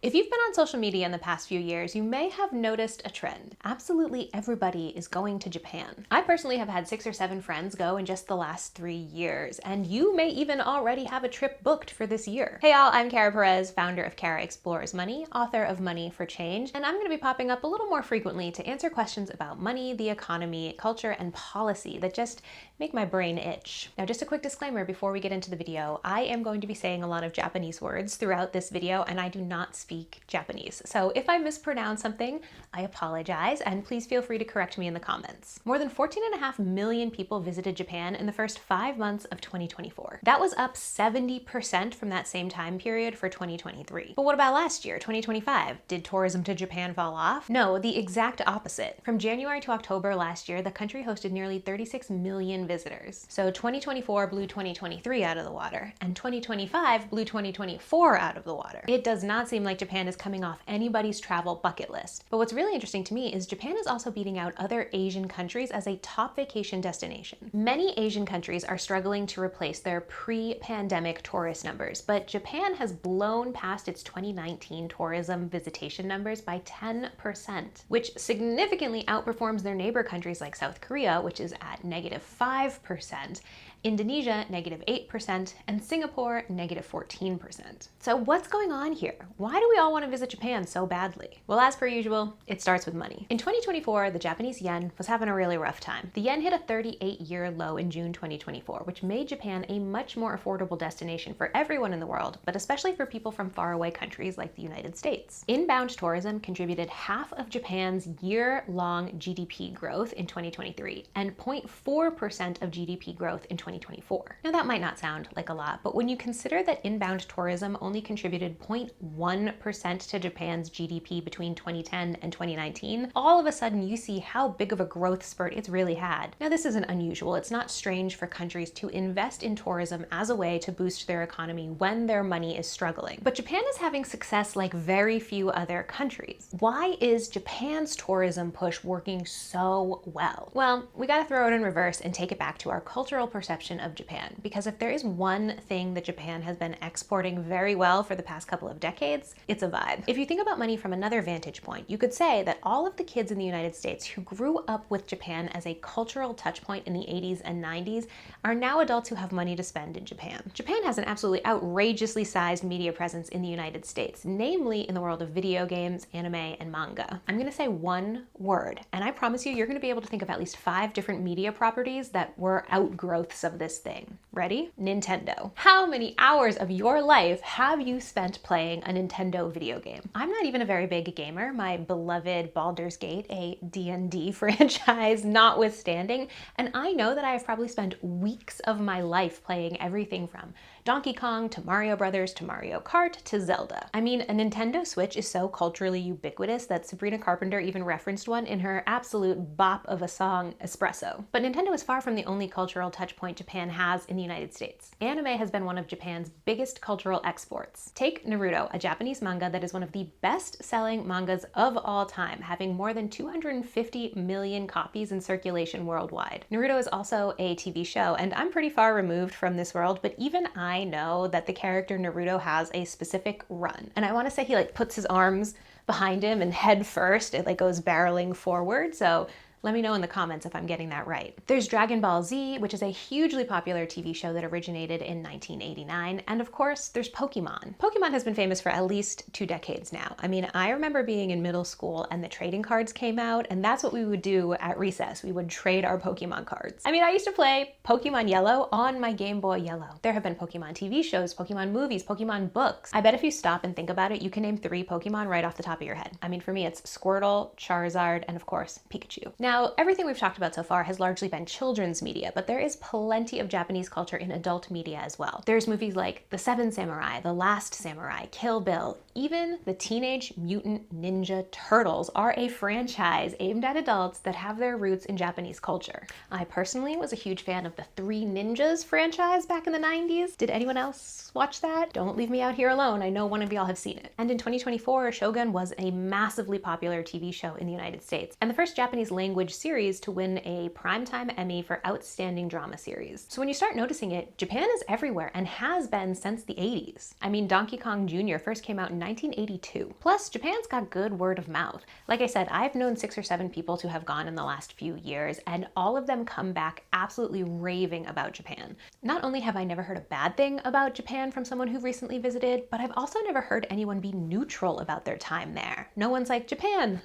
If you've been on social media in the past few years, you may have noticed a trend. Absolutely everybody is going to Japan. I personally have had 6 or 7 friends go in just the last 3 years, and you may even already have a trip booked for this year. Hey y'all, I'm Kara Perez, founder of Kara Explores Money, author of Money for Change, and I'm going to be popping up a little more frequently to answer questions about money, the economy, culture, and policy that just make my brain itch. Now, just a quick disclaimer before we get into the video, I am going to be saying a lot of Japanese words throughout this video, and I do not speak Japanese. So if I mispronounce something, I apologize, and please feel free to correct me in the comments. More than 14.5 million people visited Japan in the first 5 months of 2024. That was up 70% from that same time period for 2023. But what about last year, 2025? Did tourism to Japan fall off? No, the exact opposite. From January to October last year, the country hosted nearly 36 million visitors. So 2024 blew 2023 out of the water, and 2025 blew 2024 out of the water. It does not seem like Japan is coming off anybody's travel bucket list. But what's really interesting to me is Japan is also beating out other Asian countries as a top vacation destination. Many Asian countries are struggling to replace their pre-pandemic tourist numbers, but Japan has blown past its 2019 tourism visitation numbers by 10%, which significantly outperforms their neighbor countries like South Korea, which is at -5%, Indonesia, -8%, and Singapore, -14%. So what's going on here? Why do we all want to visit Japan so badly? Well, as per usual, it starts with money. In 2024, the Japanese yen was having a really rough time. The yen hit a 38-year low in June 2024, which made Japan a much more affordable destination for everyone in the world, but especially for people from faraway countries like the United States. Inbound tourism contributed half of Japan's year-long GDP growth in 2023 and 0.4% of GDP growth in 2024. Now that might not sound like a lot, but when you consider that inbound tourism only contributed 0.1% to Japan's GDP between 2010 and 2019, all of a sudden you see how big of a growth spurt it's really had. Now this isn't unusual. It's not strange for countries to invest in tourism as a way to boost their economy when their money is struggling. But Japan is having success like very few other countries. Why is Japan's tourism push working so well? Well, we gotta throw it in reverse and take it back to our cultural perception of Japan, because if there is one thing that Japan has been exporting very well for the past couple of decades, it's a vibe. If you think about money from another vantage point, you could say that all of the kids in the United States who grew up with Japan as a cultural touch point in the 80s and 90s are now adults who have money to spend in Japan. Japan has an absolutely outrageously sized media presence in the United States, namely in the world of video games, anime, and manga. I'm gonna say one word, and I promise you, you're gonna be able to think of at least 5 different media properties that were outgrowths of this thing. Ready? Nintendo. How many hours of your life have you spent playing a Nintendo video game? I'm not even a very big gamer, my beloved Baldur's Gate, a D&D franchise notwithstanding, and I know that I have probably spent weeks of my life playing everything from Donkey Kong to Mario Brothers to Mario Kart to Zelda. I mean, a Nintendo Switch is so culturally ubiquitous that Sabrina Carpenter even referenced one in her absolute bop of a song, Espresso. But Nintendo is far from the only cultural touchpoint Japan has in the United States. Anime has been one of Japan's biggest cultural exports. Take Naruto, a Japanese manga that is one of the best-selling mangas of all time, having more than 250 million copies in circulation worldwide. Naruto is also a TV show, and I'm pretty far removed from this world, but even I know that the character Naruto has a specific run. And I want to say he puts his arms behind him and head first, it goes barreling forward. So let me know in the comments if I'm getting that right. There's Dragon Ball Z, which is a hugely popular TV show that originated in 1989. And of course, there's Pokemon. Pokemon has been famous for at least 2 decades now. I mean, I remember being in middle school and the trading cards came out, and that's what we would do at recess. We would trade our Pokemon cards. I mean, I used to play Pokemon Yellow on my Game Boy Yellow. There have been Pokemon TV shows, Pokemon movies, Pokemon books. I bet if you stop and think about it, you can name 3 Pokemon right off the top of your head. I mean, for me, it's Squirtle, Charizard, and of course, Pikachu. Now, everything we've talked about so far has largely been children's media, but there is plenty of Japanese culture in adult media as well. There's movies like The Seven Samurai, The Last Samurai, Kill Bill, even the Teenage Mutant Ninja Turtles are a franchise aimed at adults that have their roots in Japanese culture. I personally was a huge fan of the Three Ninjas franchise back in the 90s. Did anyone else watch that? Don't leave me out here alone. I know one of y'all have seen it. And in 2024, Shogun was a massively popular TV show in the United States, and the first Japanese language series to win a Primetime Emmy for Outstanding Drama Series. So when you start noticing it, Japan is everywhere and has been since the 80s. I mean, Donkey Kong Jr. first came out in 1982. Plus, Japan's got good word of mouth. Like I said, I've known 6 or 7 people who have gone in the last few years, and all of them come back absolutely raving about Japan. Not only have I never heard a bad thing about Japan from someone who recently visited, but I've also never heard anyone be neutral about their time there. No one's like, Japan,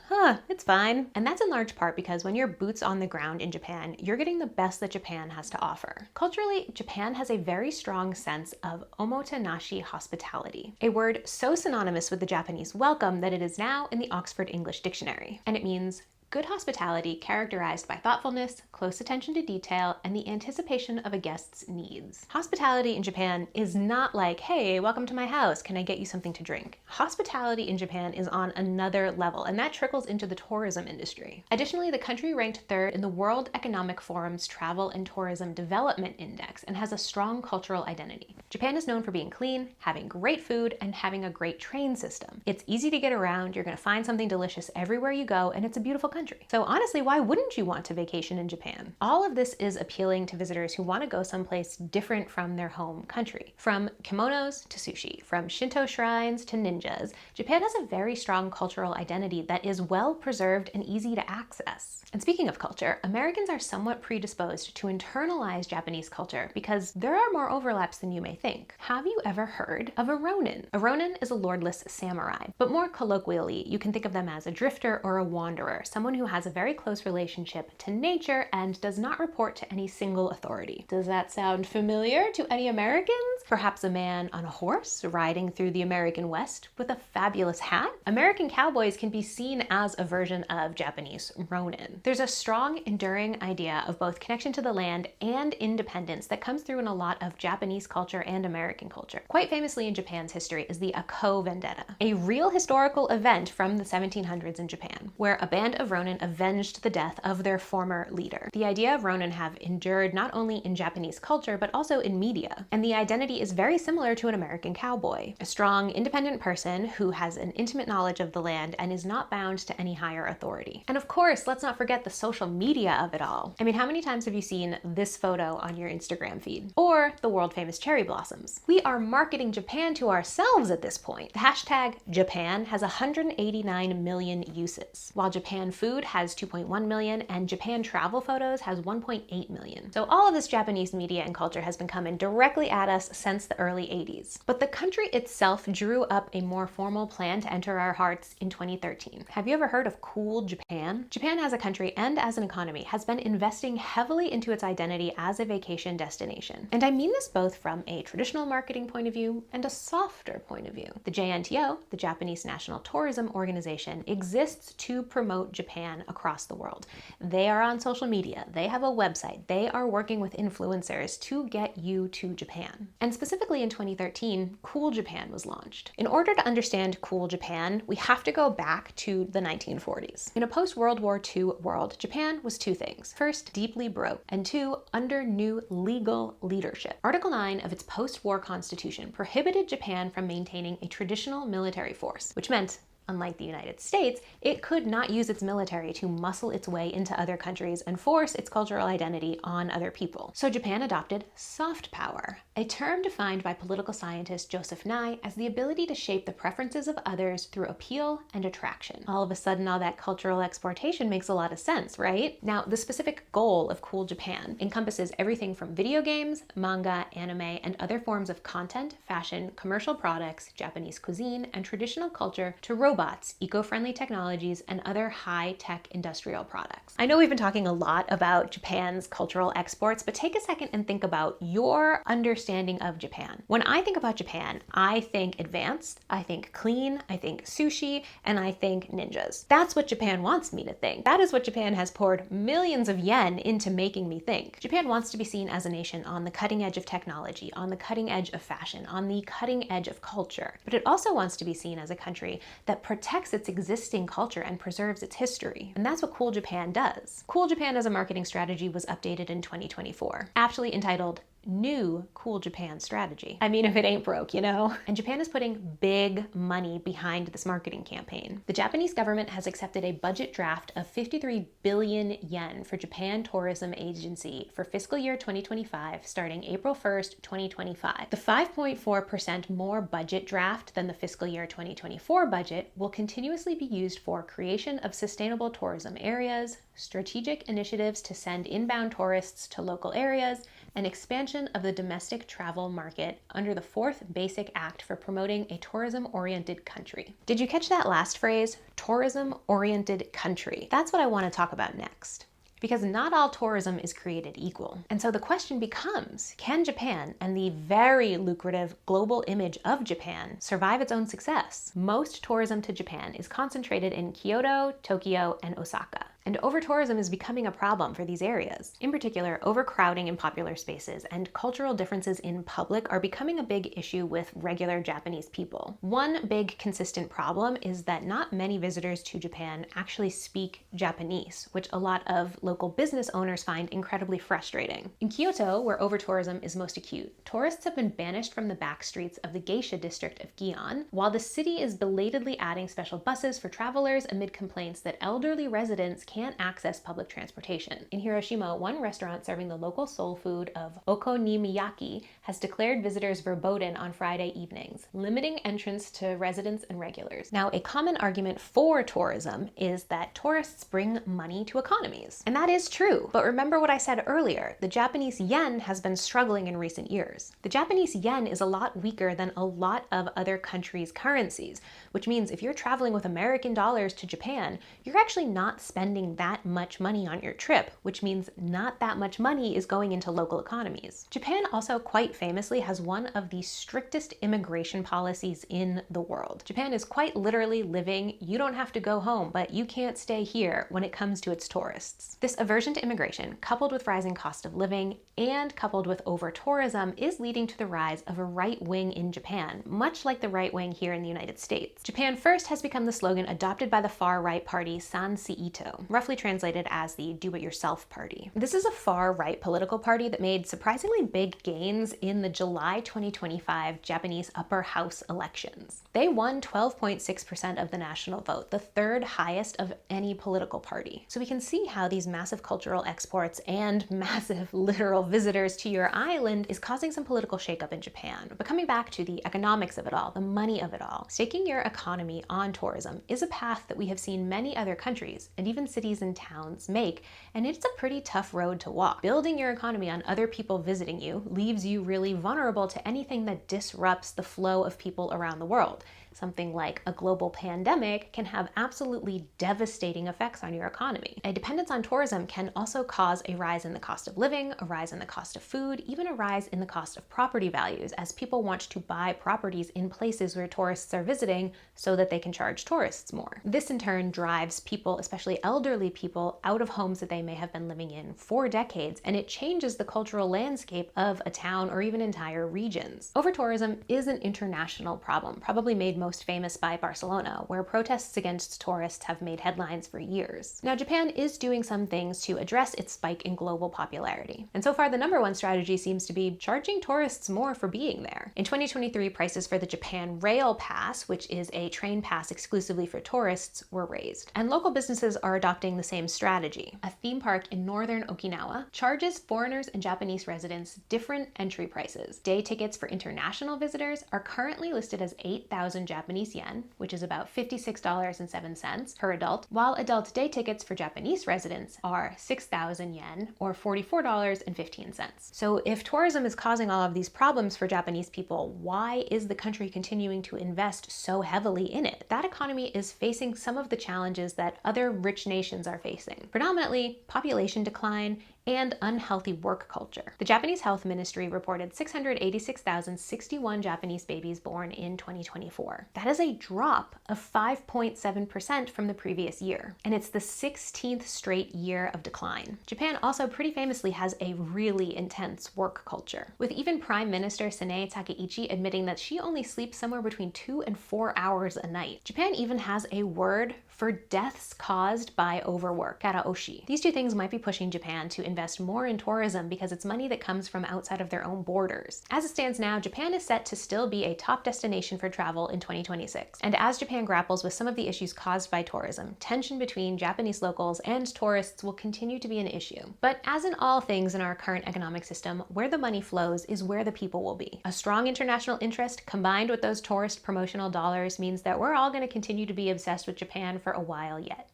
it's fine. And that's in large part because when you're boots on the ground in Japan, you're getting the best that Japan has to offer. Culturally, Japan has a very strong sense of omotenashi hospitality, a word so synonymous with the Japanese welcome that it is now in the Oxford English Dictionary. And it means good hospitality characterized by thoughtfulness, close attention to detail, and the anticipation of a guest's needs. Hospitality in Japan is not like, hey, welcome to my house, can I get you something to drink? Hospitality in Japan is on another level, and that trickles into the tourism industry. Additionally, the country ranked 3rd in the World Economic Forum's Travel and Tourism Development Index and has a strong cultural identity. Japan is known for being clean, having great food, and having a great train system. It's easy to get around, you're going to find something delicious everywhere you go, and it's a beautiful country. So honestly, why wouldn't you want to vacation in Japan? All of this is appealing to visitors who want to go someplace different from their home country. From kimonos to sushi, from Shinto shrines to ninjas, Japan has a very strong cultural identity that is well preserved and easy to access. And speaking of culture, Americans are somewhat predisposed to internalize Japanese culture because there are more overlaps than you may think. Have you ever heard of a ronin? A ronin is a lordless samurai, but more colloquially, you can think of them as a drifter or a wanderer, someone who has a very close relationship to nature and does not report to any single authority. Does that sound familiar to any Americans? Perhaps a man on a horse riding through the American West with a fabulous hat? American cowboys can be seen as a version of Japanese ronin. There's a strong, enduring idea of both connection to the land and independence that comes through in a lot of Japanese culture and American culture. Quite famously in Japan's history is the Ako Vendetta, a real historical event from the 1700s in Japan, where a band of ronin avenged the death of their former leader. The idea of ronin have endured not only in Japanese culture, but also in media. And the identity is very similar to an American cowboy, a strong, independent person who has an intimate knowledge of the land and is not bound to any higher authority. And of course, let's not forget the social media of it all. I mean, how many times have you seen this photo on your Instagram feed? Or the world famous cherry blossoms? We are marketing Japan to ourselves at this point. The hashtag Japan has 189 million uses, while Japan food has 2.1 million and Japan travel photos has 1.8 million. So all of this Japanese media and culture has been coming directly at us since the early 80s. But the country itself drew up a more formal plan to enter our hearts in 2013. Have you ever heard of Cool Japan? Japan as a country and as an economy has been investing heavily into its identity as a vacation destination. And I mean this both from a traditional marketing point of view and a softer point of view. The JNTO, the Japanese National Tourism Organization, exists to promote Japan across the world. They are on social media, they have a website, they are working with influencers to get you to Japan. And specifically in 2013, Cool Japan was launched. In order to understand Cool Japan, we have to go back to the 1940s. In a post-World War II world, Japan was 2 things. First, deeply broke, and 2, under new legal leadership. Article 9 of its post-war constitution prohibited Japan from maintaining a traditional military force, which meant, unlike the United States, it could not use its military to muscle its way into other countries and force its cultural identity on other people. So Japan adopted soft power, a term defined by political scientist Joseph Nye as the ability to shape the preferences of others through appeal and attraction. All of a sudden, all that cultural exportation makes a lot of sense, right? Now, the specific goal of Cool Japan encompasses everything from video games, manga, anime, and other forms of content, fashion, commercial products, Japanese cuisine, and traditional culture to robots, eco-friendly technologies, and other high-tech industrial products. I know we've been talking a lot about Japan's cultural exports, but take a second and think about your understanding of Japan. When I think about Japan, I think advanced, I think clean, I think sushi, and I think ninjas. That's what Japan wants me to think. That is what Japan has poured millions of yen into making me think. Japan wants to be seen as a nation on the cutting edge of technology, on the cutting edge of fashion, on the cutting edge of culture. But it also wants to be seen as a country that protects its existing culture and preserves its history. And that's what Cool Japan does. Cool Japan as a marketing strategy was updated in 2024, aptly entitled new cool Japan strategy. I mean, if it ain't broke, you know? And Japan is putting big money behind this marketing campaign. The Japanese government has accepted a budget draft of 53 billion yen for Japan Tourism Agency for fiscal year 2025, starting April 1st, 2025. The 5.4% more budget draft than the fiscal year 2024 budget will continuously be used for creation of sustainable tourism areas, strategic initiatives to send inbound tourists to local areas, and expansion of the domestic travel market under the 4th Basic Act for promoting a tourism-oriented country. Did you catch that last phrase? Tourism-oriented country. That's what I want to talk about next. Because not all tourism is created equal. And so the question becomes, can Japan and the very lucrative global image of Japan survive its own success? Most tourism to Japan is concentrated in Kyoto, Tokyo, and Osaka. And over-tourism is becoming a problem for these areas. In particular, overcrowding in popular spaces and cultural differences in public are becoming a big issue with regular Japanese people. One big consistent problem is that not many visitors to Japan actually speak Japanese, which a lot of local business owners find incredibly frustrating. In Kyoto, where over-tourism is most acute, tourists have been banished from the back streets of the geisha district of Gion, while the city is belatedly adding special buses for travelers amid complaints that elderly residents can't access public transportation. In Hiroshima, one restaurant serving the local soul food of okonomiyaki has declared visitors verboten on Friday evenings, limiting entrance to residents and regulars. Now, a common argument for tourism is that tourists bring money to economies. And that is true. But remember what I said earlier, the Japanese yen has been struggling in recent years. The Japanese yen is a lot weaker than a lot of other countries' currencies, which means if you're traveling with American dollars to Japan, you're actually not spending that much money on your trip, which means not that much money is going into local economies. Japan also quite famously has one of the strictest immigration policies in the world. Japan is quite literally living, you don't have to go home, but you can't stay here when it comes to its tourists. This aversion to immigration, coupled with rising cost of living and coupled with over-tourism, is leading to the rise of a right wing in Japan, much like the right wing here in the United States. Japan First has become the slogan adopted by the far-right party San-Siito, roughly translated as the do-it-yourself party. This is a far-right political party that made surprisingly big gains in the July 2025 Japanese upper house elections. They won 12.6% of the national vote, the third highest of any political party. So we can see how these massive cultural exports and massive literal visitors to your island is causing some political shakeup in Japan. But coming back to the economics of it all, the money of it all, staking your economy on tourism is a path that we have seen many other countries and even cities and towns make, and it's a pretty tough road to walk. Building your economy on other people visiting you leaves you really vulnerable to anything that disrupts the flow of people around the world. Something like a global pandemic can have absolutely devastating effects on your economy. A dependence on tourism can also cause a rise in the cost of living, a rise in the cost of food, even a rise in the cost of property values, as people want to buy properties in places where tourists are visiting so that they can charge tourists more. This in turn drives people, especially elderly people, out of homes that they may have been living in for decades, and it changes the cultural landscape of a town or even entire regions. Over-tourism is an international problem, probably made most famous by Barcelona, where protests against tourists have made headlines for years. Now, Japan is doing some things to address its spike in global popularity. And so far, the number one strategy seems to be charging tourists more for being there. In 2023, prices for the Japan Rail Pass, which is a train pass exclusively for tourists, were raised. And local businesses are adopting the same strategy. A theme park in northern Okinawa charges foreigners and Japanese residents different entry prices. Day tickets for international visitors are currently listed as 8,000 Japanese yen, which is about $56.07 per adult, while adult day tickets for Japanese residents are 6,000 yen, or $44.15. So if tourism is causing all of these problems for Japanese people, why is the country continuing to invest so heavily in it? That economy is facing some of the challenges that other rich nations are facing, predominantly population decline and unhealthy work culture. The Japanese Health Ministry reported 686,061 Japanese babies born in 2024. That is a drop of 5.7% from the previous year, and it's the 16th straight year of decline. Japan also pretty famously has a really intense work culture, with even Prime Minister Sanae Takaichi admitting that she only sleeps somewhere between 2 and 4 hours a night. Japan even has a word for deaths caused by overwork, Kara. These two things might be pushing Japan to invest more in tourism because it's money that comes from outside of their own borders. As it stands now, Japan is set to still be a top destination for travel in 2026. And as Japan grapples with some of the issues caused by tourism, tension between Japanese locals and tourists will continue to be an issue. But as in all things in our current economic system, where the money flows is where the people will be. A strong international interest combined with those tourist promotional dollars means that we're all going to continue to be obsessed with Japan for a while yet.